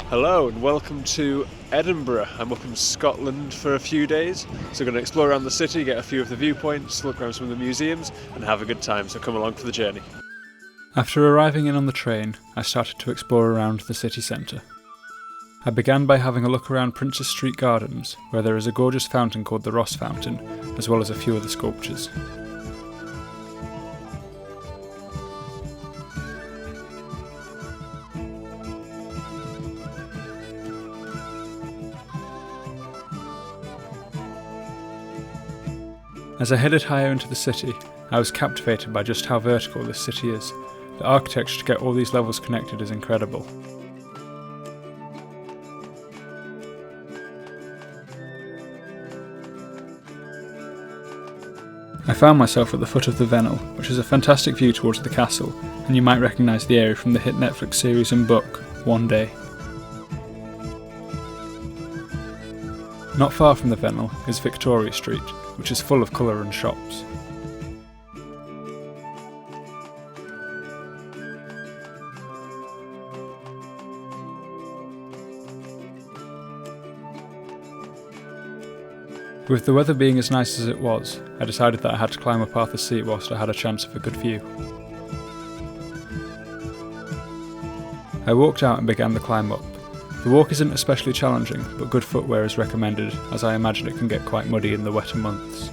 Hello and welcome to Edinburgh. I'm up in Scotland for a few days, so we're going to explore around the city, get a few of the viewpoints, look around some of the museums and have a good time, so come along for the journey. After arriving in on the train, I started to explore around the city centre. I began by having a look around Princes Street Gardens, where there is a gorgeous fountain called the Ross Fountain, as well as a few other sculptures. As I headed higher into the city, I was captivated by just how vertical this city is. The architecture to get all these levels connected is incredible. I found myself at the foot of the Vennel, which is a fantastic view towards the castle, and you might recognise the area from the hit Netflix series and book, One Day. Not far from the Vennel is Victoria Street, which is full of colour and shops. With the weather being as nice as it was, I decided that I had to climb up Arthur's Seat whilst I had a chance of a good view. I walked out and began the climb up. The walk isn't especially challenging, but good footwear is recommended, as I imagine it can get quite muddy in the wetter months.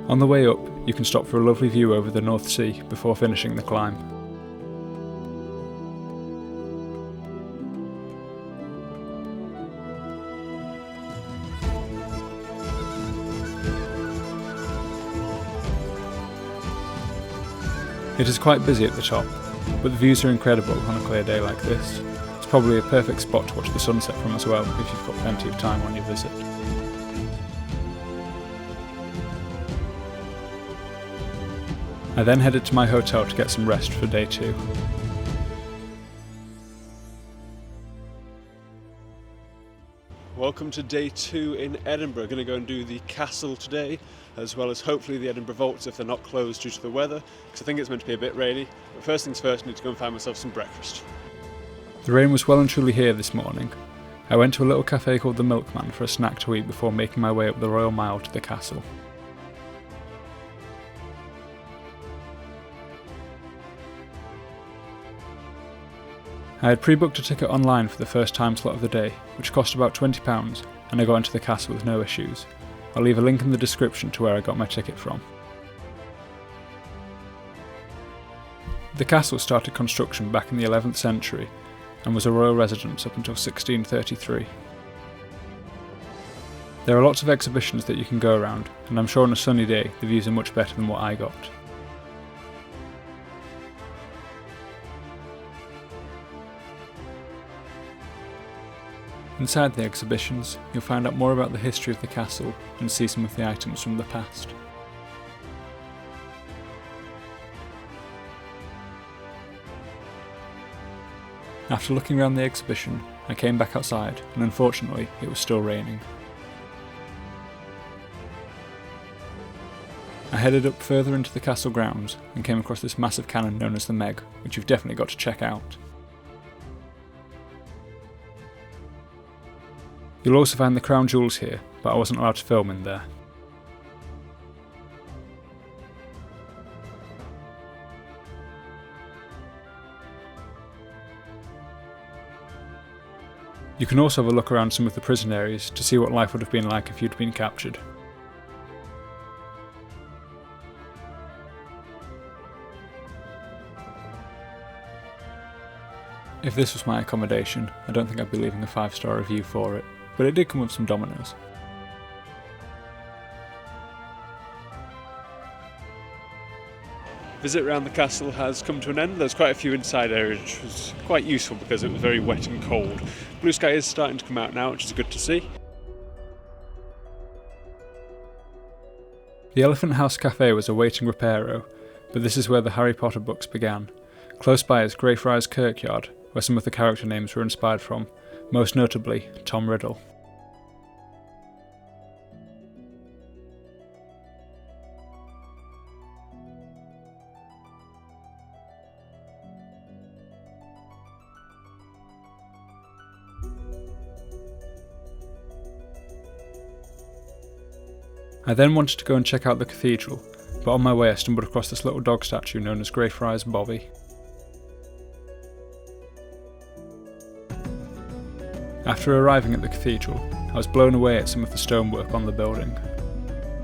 On the way up, you can stop for a lovely view over the North Sea before finishing the climb. It is quite busy at the top, but the views are incredible on a clear day like this. It's probably a perfect spot to watch the sunset from as well if you've got plenty of time on your visit. I then headed to my hotel to get some rest for day 2. Welcome to day 2 in Edinburgh. Going to go and do the castle today, as well as hopefully the Edinburgh Vaults if they're not closed due to the weather, because I think it's meant to be a bit rainy. But first things first, I need to go and find myself some breakfast. The rain was well and truly here this morning. I went to a little cafe called the Milkman for a snack to eat before making my way up the Royal Mile to the castle. I had pre-booked a ticket online for the first time slot of the day, which cost about £20, and I got into the castle with no issues. I'll leave a link in the description to where I got my ticket from. The castle started construction back in the 11th century and was a royal residence up until 1633. There are lots of exhibitions that you can go around, and I'm sure on a sunny day the views are much better than what I got. Inside the exhibitions, you'll find out more about the history of the castle and see some of the items from the past. After looking around the exhibition, I came back outside and unfortunately it was still raining. I headed up further into the castle grounds and came across this massive cannon known as the Meg, which you've definitely got to check out. You'll also find the crown jewels here, but I wasn't allowed to film in there. You can also have a look around some of the prison areas to see what life would have been like if you'd been captured. If this was my accommodation, I don't think I'd be leaving a 5-star review for it, but it did come with some dominoes. Visit around the castle has come to an end. There's quite a few inside areas, which was quite useful because it was very wet and cold. Blue sky is starting to come out now, which is good to see. The Elephant House Cafe was awaiting reparo, but this is where the Harry Potter books began. Close by is Greyfriars Kirkyard, where some of the character names were inspired from, most notably Tom Riddle. I then wanted to go and check out the cathedral, but on my way I stumbled across this little dog statue known as Greyfriars Bobby. After arriving at the cathedral, I was blown away at some of the stonework on the building.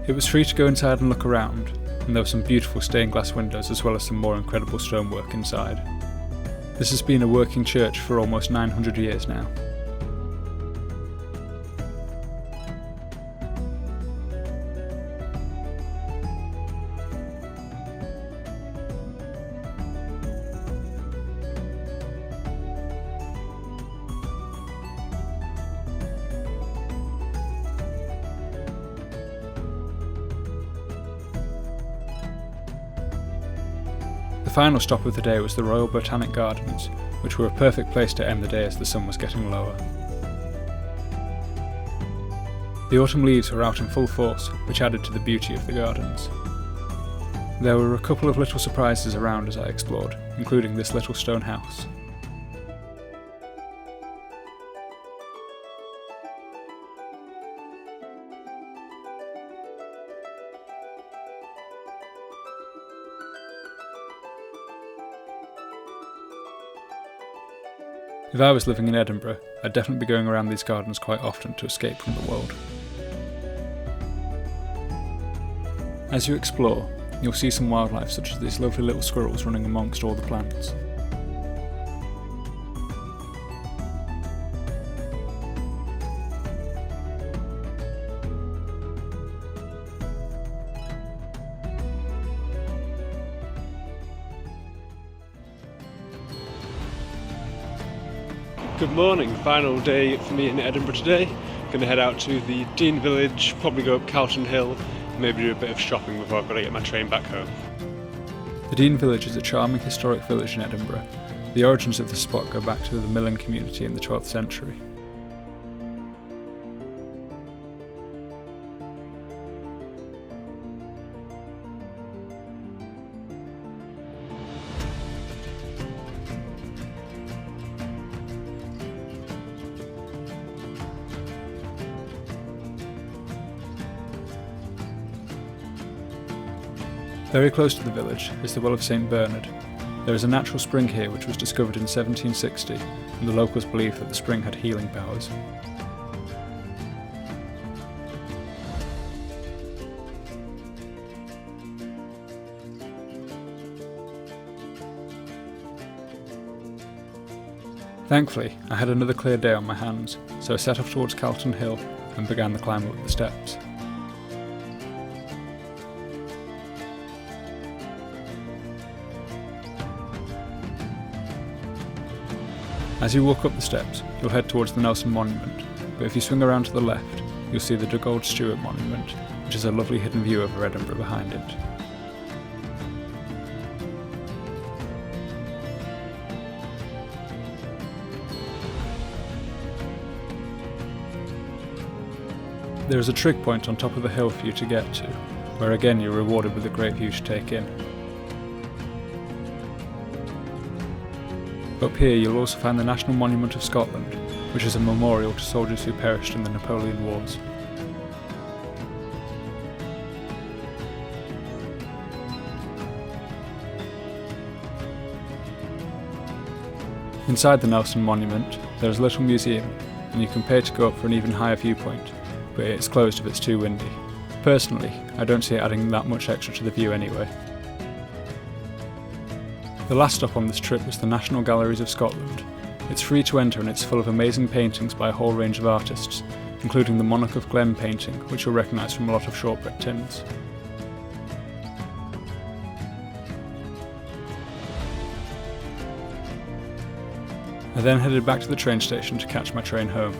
It was free to go inside and look around, and there were some beautiful stained glass windows as well as some more incredible stonework inside. This has been a working church for almost 900 years now. The final stop of the day was the Royal Botanic Gardens, which were a perfect place to end the day as the sun was getting lower. The autumn leaves were out in full force, which added to the beauty of the gardens. There were a couple of little surprises around as I explored, including this little stone house. If I was living in Edinburgh, I'd definitely be going around these gardens quite often to escape from the world. As you explore, you'll see some wildlife such as these lovely little squirrels running amongst all the plants. Good morning, final day for me in Edinburgh today. Going to head out to the Dean Village, probably go up Calton Hill, maybe do a bit of shopping before I've got to get my train back home. The Dean Village is a charming historic village in Edinburgh. The origins of the spot go back to the milling community in the 12th century. Very close to the village is the Well of St Bernard. There is a natural spring here which was discovered in 1760, and the locals believe that the spring had healing powers. Thankfully, I had another clear day on my hands, so I set off towards Calton Hill and began the climb up the steps. As you walk up the steps, you'll head towards the Nelson Monument, but if you swing around to the left, you'll see the Dugald Stewart Monument, which is a lovely hidden view over Edinburgh behind it. There is a trig point on top of the hill for you to get to, where again you're rewarded with a great view to take in. Up here you'll also find the National Monument of Scotland, which is a memorial to soldiers who perished in the Napoleon Wars. Inside the Nelson Monument, there is a little museum, and you can pay to go up for an even higher viewpoint, but it's closed if it's too windy. Personally, I don't see it adding that much extra to the view anyway. The last stop on this trip was the National Galleries of Scotland. It's free to enter and it's full of amazing paintings by a whole range of artists, including the Monarch of Glen painting, which you'll recognise from a lot of shortbread tins. I then headed back to the train station to catch my train home.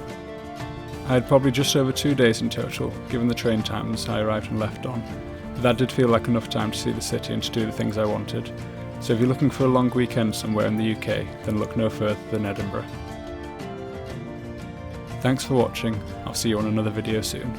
I had probably just over 2 days in total, given the train times I arrived and left on, but that did feel like enough time to see the city and to do the things I wanted. So if you're looking for a long weekend somewhere in the UK, then look no further than Edinburgh. Thanks for watching, I'll see you on another video soon.